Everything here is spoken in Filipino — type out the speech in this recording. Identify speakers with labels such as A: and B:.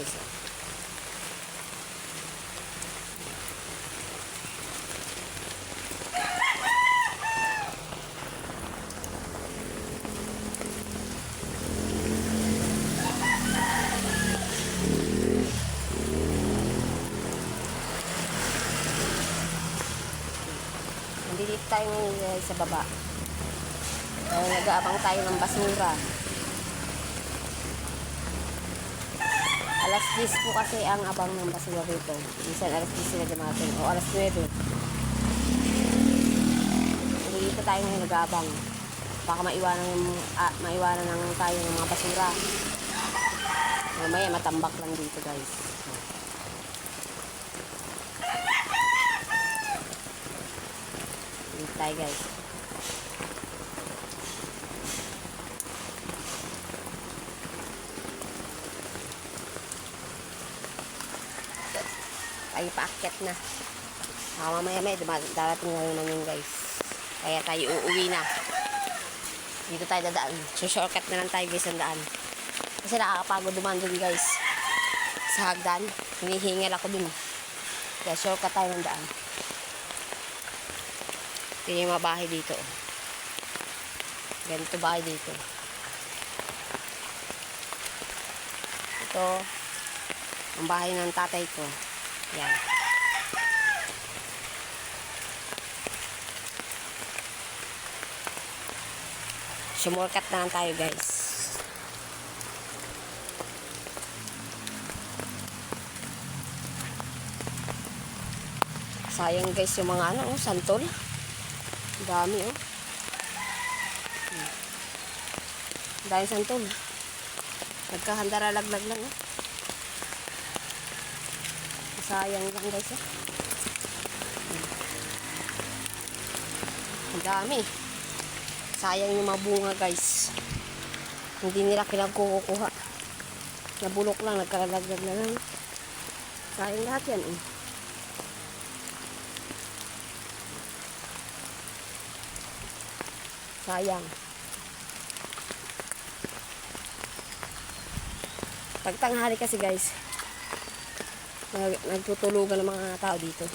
A: guys. Nandito tayo ngayon guys sa baba. Nag-aabang tayo ng basura. Alas 10 po kasi ang abang ng basura rito. Minsan alas 10 sila dumating o alas 9. Dito tayo ngayon nag-aabang. Baka maiwanan ng tayo ng mga basura. Mamaya matambak lang dito guys. Dito tayo guys. Tayo paakyat na. Mamaya darating na naman yun guys. Kaya tayo uuwi na. Dito tayo dadaan. So shortcut na lang tayo guys ang daan. Kasi nakakapagod dumaan dun guys. Sa hagdan. Hinihingal ako dun. Kaya shortcut tayo ng daan. Ito yung mga bahay dito. Ganito bahay dito. Ito ang bahay ng tatay ko. Yan. Sumurkat na lang tayo guys. Sayang guys yung mga santol. Dami Dahil santol. Nagkahandara laglag lang sayang lang guys Ang dami. Sayang yung mga bunga guys. Hindi nila pinagkukuha. Nabulok lang, nagkalaglag na lang. Sayang lahat yan Sayang. Pag tanghali kasi guys, nagtutulugan ng mga tao dito.